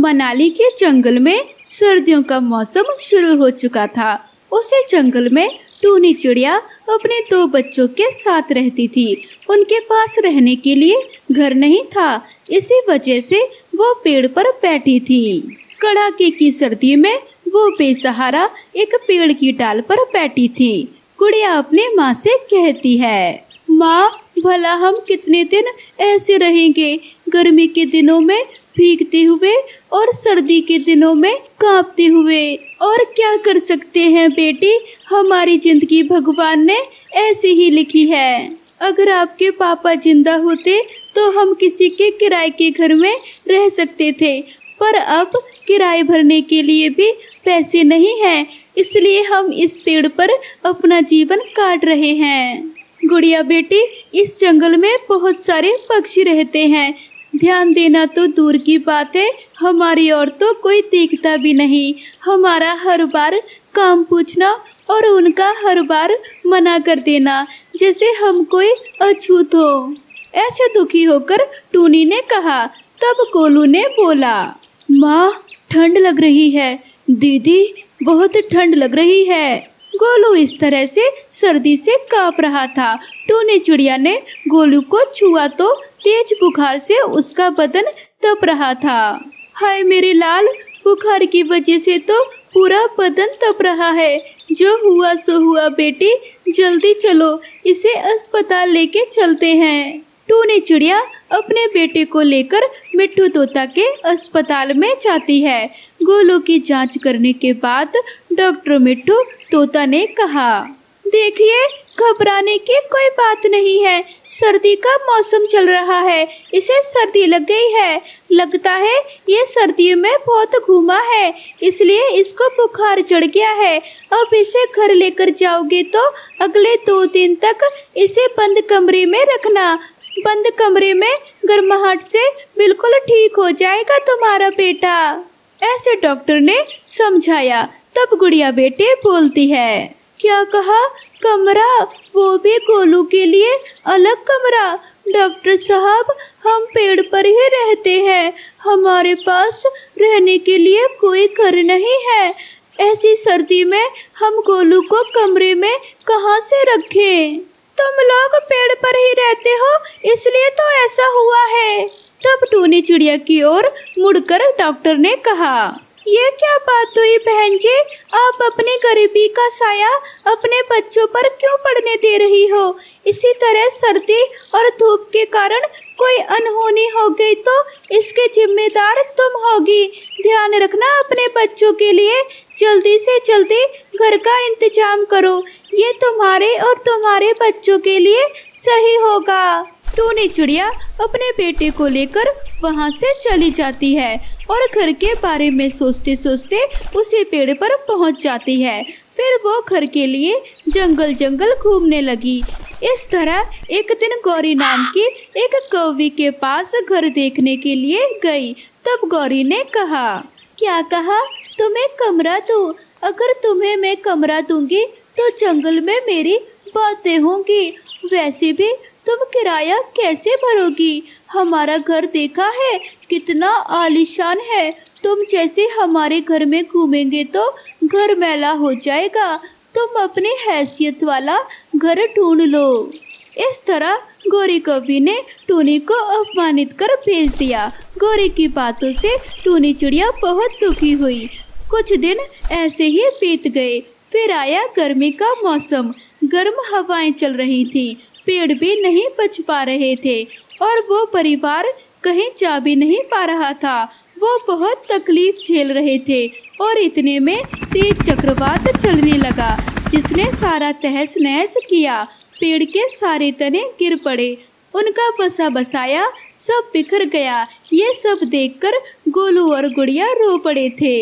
मनाली के जंगल में सर्दियों का मौसम शुरू हो चुका था। उसी जंगल में टूनी चिड़िया अपने 2 बच्चों के साथ रहती थी। उनके पास रहने के लिए घर नहीं था, इसी वजह से वो पेड़ पर बैठी थी। कड़ाके की सर्दी में वो बेसहारा एक पेड़ की डाल पर बैठी थी। गुड़िया अपनी माँ से कहती है, माँ, भला हम कितने दिन ऐसे रहेंगे? गर्मी के दिनों में भीगते हुए और सर्दी के दिनों में कांपते हुए। और क्या कर सकते हैं बेटी, हमारी जिंदगी भगवान ने ऐसे ही लिखी है। अगर आपके पापा जिंदा होते तो हम किसी के किराए के घर में रह सकते थे, पर अब किराए भरने के लिए भी पैसे नहीं हैं, इसलिए हम इस पेड़ पर अपना जीवन काट रहे हैं। गुड़िया बेटी, इस जंगल में बहुत सारे पक्षी रहते हैं, ध्यान देना तो दूर की बात है, हमारी ओर तो कोई देखता भी नहीं। हमारा हर बार काम पूछना और उनका हर बार मना कर देना, जैसे हम कोई अछूत हो। ऐसे दुखी होकर टूनी ने कहा। तब गोलू ने बोला, माँ, ठंड लग रही है। दीदी, बहुत ठंड लग रही है। गोलू इस तरह से सर्दी से कांप रहा था। टूनी चिड़िया ने गोलू को छुआ तो तेज बुखार से उसका बदन तप रहा था। हाय मेरे लाल, बुखार की वजह से तो पूरा बदन तप रहा है। जो हुआ सो हुआ बेटी, जल्दी चलो, इसे अस्पताल लेके चलते हैं। टूनी चिड़िया अपने बेटे को लेकर मिट्ठू तोता के अस्पताल में जाती है। गोलू की जांच करने के बाद डॉक्टर मिट्ठू तोता ने कहा, देखिए, घबराने की कोई बात नहीं है। सर्दी का मौसम चल रहा है, इसे सर्दी लग गई है। लगता है ये सर्दियों में बहुत घूमा है, इसलिए इसको बुखार चढ़ गया है। अब इसे घर लेकर जाओगे तो अगले 2 दिन तक इसे बंद कमरे में रखना। बंद कमरे में गर्माहट से बिल्कुल ठीक हो जाएगा तुम्हारा बेटा। ऐसे डॉक्टर ने समझाया। तब गुड़िया बेटे बोलती है, क्या कहा? कमरा? वो भी गोलू के लिए अलग कमरा? डॉक्टर साहब, हम पेड़ पर ही रहते हैं, हमारे पास रहने के लिए कोई घर नहीं है। ऐसी सर्दी में हम गोलू को कमरे में कहाँ से रखें? तुम लोग पेड़ पर ही रहते हो, इसलिए तो ऐसा हुआ है। तब टूनी चिड़िया की ओर मुड़कर डॉक्टर ने कहा, ये क्या बात हुई बहन जी? आप अपनी गरीबी का साया अपने बच्चों पर क्यों पड़ने दे रही हो? इसी तरह सर्दी और धूप के कारण कोई अनहोनी हो गई तो इसके जिम्मेदार तुम होगी। ध्यान रखना अपने बच्चों के लिए। जल्दी से जल्दी घर का इंतजाम करो, ये तुम्हारे और तुम्हारे बच्चों के लिए सही होगा। टूनी चिड़िया अपने बेटे को लेकर वहाँ से चली जाती है और घर के बारे में सोचते सोचते उसी पेड़ पर पहुँच जाती है। फिर वो घर के लिए जंगल जंगल घूमने लगी। इस तरह एक दिन गौरी नाम की एक कौवी के पास घर देखने के लिए गई। तब गौरी ने कहा, क्या कहा? तुम्हें कमरा दूं? अगर तुम्हें मैं कमरा दूंगी तो जंगल में मेरी बातें होंगी। वैसे भी तुम किराया कैसे भरोगी? हमारा घर देखा है, कितना आलीशान है। तुम जैसे हमारे घर में घूमेंगे तो घर मैला हो जाएगा। तुम अपनी हैसियत वाला घर ढूंढ लो। इस तरह गौरी कौवी ने टूनी को अपमानित कर भेज दिया। गौरी की बातों से टूनी चिड़िया बहुत दुखी हुई। कुछ दिन ऐसे ही बीत गए। फिर आया गर्मी का मौसम। गर्म हवाएं चल रही थी, पेड़ भी नहीं बच पा रहे थे और वो परिवार कहीं जा भी नहीं पा रहा था। वो बहुत तकलीफ झेल रहे थे और इतने में तेज चक्रवात चलने लगा, जिसने सारा तहस नहस किया। पेड़ के सारे तने गिर पड़े, उनका बसा बसाया सब बिखर गया। ये सब देखकर गोलू और गुड़िया रो पड़े थे।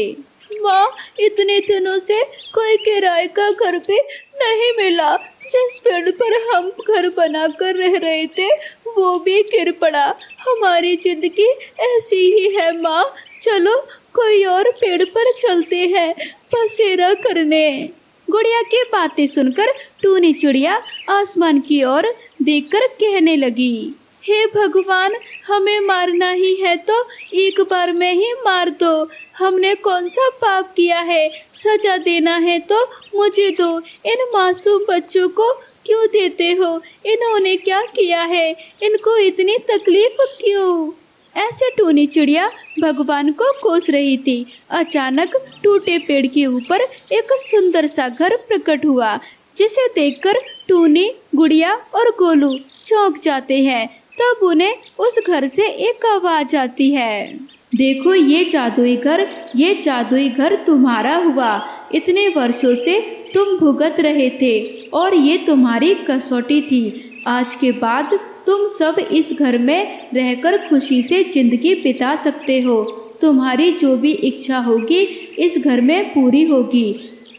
माँ, इतने दिनों से कोई किराए का घर भी नहीं मिला। जिस पेड़ पर हम घर बनाकर रह रहे थे वो भी गिर पड़ा। हमारी जिंदगी ऐसी ही है माँ। चलो कोई और पेड़ पर चलते हैं बसेरा करने। गुड़िया की बातें सुनकर टूनी चिड़िया आसमान की ओर देखकर कहने लगी, हे भगवान, हमें मारना ही है तो एक बार में ही मार दो। हमने कौन सा पाप किया है? सजा देना है तो मुझे दो। इन मासूम बच्चों को क्यों देते हो? इन्होंने क्या किया है? इनको इतनी तकलीफ क्यों? ऐसे टूनी चिड़िया भगवान को कोस रही थी। अचानक टूटे पेड़ के ऊपर एक सुंदर सा घर प्रकट हुआ, जिसे देखकर टूनी, गुड़िया और गोलू चौंक जाते हैं। तब उन्हें उस घर से एक आवाज आती है, देखो ये जादुई घर तुम्हारा हुआ। इतने वर्षों से तुम भुगत रहे थे और ये तुम्हारी कसौटी थी। आज के बाद तुम सब इस घर में रहकर खुशी से जिंदगी बिता सकते हो। तुम्हारी जो भी इच्छा होगी इस घर में पूरी होगी।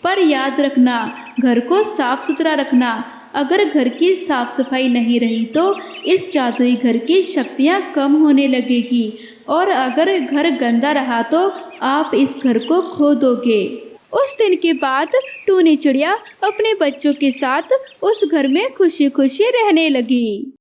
पर याद रखना, घर को साफ सुथरा रखना। अगर घर की साफ सफाई नहीं रही तो इस जादुई घर की शक्तियाँ कम होने लगेगी, और अगर घर गंदा रहा तो आप इस घर को खो दोगे। उस दिन के बाद टूनी चिड़िया अपने बच्चों के साथ उस घर में खुशी खुशी रहने लगी।